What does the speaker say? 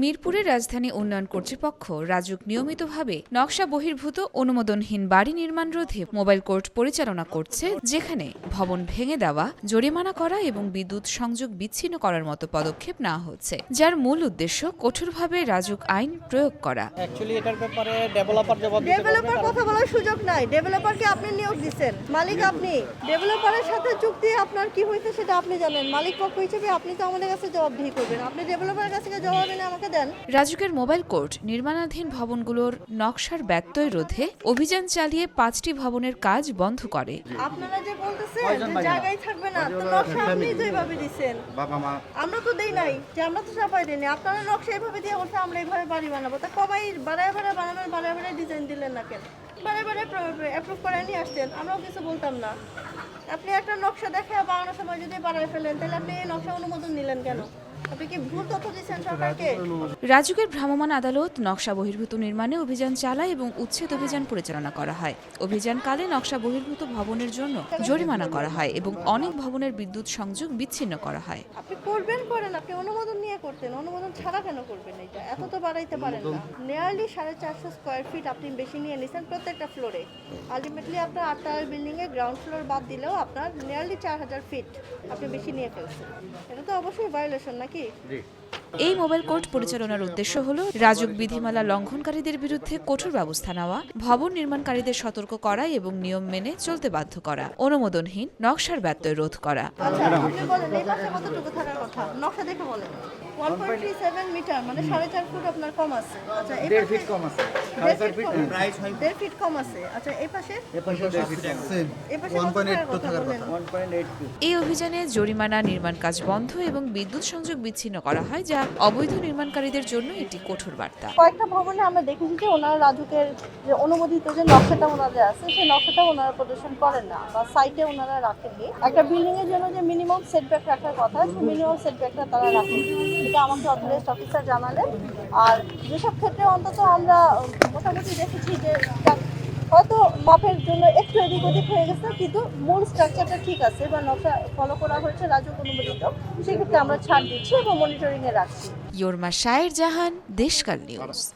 মিরপুরের রাজধানী উন্নয়ন কর্তৃপক্ষ রাজুক নিয়মিতভাবে নকশা বহির্ভূত অনুমোদনহীন বাড়ি নির্মাণ রোধে মোবাইল কোর্ট পরিচালনা করছে, যেখানে ভবন ভেঙে দেওয়া, জরিমানা করা এবং বিদ্যুৎ সংযোগ বিচ্ছিন্ন করার মতো পদক্ষেপ নেওয়া হচ্ছে, যার মূল উদ্দেশ্য কঠোরভাবে রাজুক আইন প্রয়োগ করা। অ্যাকচুয়ালি এটার ব্যাপারে ডেভেলপার কথা বলার সুযোগ নাই। ডেভেলপারকে আপনি নিয়োগ দিচ্ছেন, মালিক আপনি। ডেভেলপারের সাথে চুক্তি আপনার কি হয়েছে সেটা আপনি জানেন। মালিক পক্ষ হিসেবে আপনি তো আমাদের কাছে জবাবদিহি করবেন। আপনি ডেভেলপারের কাছে জবাব এনে আমাকে দেন। রাজুকের মোবাইল কোর্ট নির্মাণাধীন ভবনগুলোর নকশার ব্যত্যয় রোধে অভিযান চালিয়ে 5টি ভবনের কাজ বন্ধ করে। আপনারা যে বলতেছেন যে জায়গায় থাকবে না, তো নকশা আপনি যেভাবে দিচ্ছেন, আমরা তো দেই নাই, যে আমরা তো চাপাই দেই না। আপনারা নকশা এইভাবে দিয়ে বলছে আমরা এইভাবে বাড়ি বানাবো, তা কমাই বাড়ায় বানানোর বাড়ায় ডিজাইন দিলেন না কেন? বাড়ায় অ্যাপ্রুভ করে নিয়ে আসতেন, আমরাও কিছু বলতাম না। আপনি একটা নকশা দেখে বানানোর সময় যদি বাড়ায় ফেলেন, তাহলে আপনি এই নকশা অনুমোদন নিলেন কেন? আপনি কি ভুল তথ্য দিচ্ছেন সরকারকে? রাজুকের ভ্রাম্যমাণ আদালত নকশা বহির্ভূত নির্মাণে অভিযান চালায় এবং উচ্ছেদ অভিযান পরিচালনা করা হয়। অভিযানকালে নকশা বহির্ভূত ভবনের জন্য জরিমানা করা হয় এবং অনেক ভবনের বিদ্যুৎ সংযোগ বিচ্ছিন্ন করা হয়। আপনি করবেন করেন, আপনি অনুমোদন নিয়ে করতেন, অনুমোদন ছাড়া কেন করবেন? এটা এত তো বাড়াইতে পারেন না। নিয়ারলি 450 স্কোয়ার ফিট আপনি বেশি নিয়ে নিছেন প্রত্যেকটা ফ্লোরে। আলটিমেটলি আপনার 8 তলার বিল্ডিং এ গ্রাউন্ড ফ্লোর বাদ দিলেও আপনার নিয়ারলি 4000 ফিট আপনি বেশি নিয়ে ফেলছেন। এটা তো অবশ্যই ভায়োলেশন নাকি? এই মোবাইল কোর্ট পরিচালনার উদ্দেশ্য হল রাজুক বিধিমালা লঙ্ঘনকারীদের বিরুদ্ধে কঠোর ব্যবস্থা নেওয়া, ভবন নির্মাণকারীদের সতর্ক করা এবং নিয়ম মেনে চলতে বাধ্য করা, অনুমোদনহীন নকশার ব্যত্যয় রোধ করা। আচ্ছা, আপনি বলেন এই পাশে কতটুকু থাকার কথা? নকশা দেখে বলেন। 1.37 মিটার মানে 4.5 ফুট আপনার কম আছে। আচ্ছা, এই 1.5 ফিট কম আছে। 1.5 ফিট কম। 1.5 ফিট কম আছে। আচ্ছা, এই পাশে 1.8 থাকার কথা। 1.82। এই অভিযানে জরিমানা, নির্মাণ কাজ বন্ধ এবং বিদ্যুৎ সংযোগ বিচ্ছিন্ন করা হয়, যা অবৈধ নির্মাণকারীদের জন্য একটি কঠোর বার্তা। কয়েকটা ভবনে আমরা দেখেছি যে ওনারা রাজুকের যে অনুমোদিত যে নকশাটা ওনাদের আছে, সেই নকশাটা ওনারা প্রদর্শন করেন না বা সাইটে ওনারা রাখেননি। একটা বিল্ডিং এর জন্য যে মিনিমাম সেটব্যাক রাখার কথা, সেই মিনিমাম সেটব্যাকটা তারা রাখেন। এটা আমাকে অথরাইজড অফিসার জানালেন। আর যেসব ক্ষেত্রে অন্তত আমরা মোটামুটি দেখেছি যে হয়তো মাপের জন্য একটু এদিক ওদিক হয়ে গেছে, কিন্তু মূল স্ট্রাকচারটা ঠিক আছে বা নকশা ফলো করা হয়েছে রাজুক অনুমোদিত, সেক্ষেত্রে আমরা ছাড় দিচ্ছি এবং মনিটরিং এ রাখছি। ইয়োরমা শায়ের জাহান, দেশকাল নিউজ।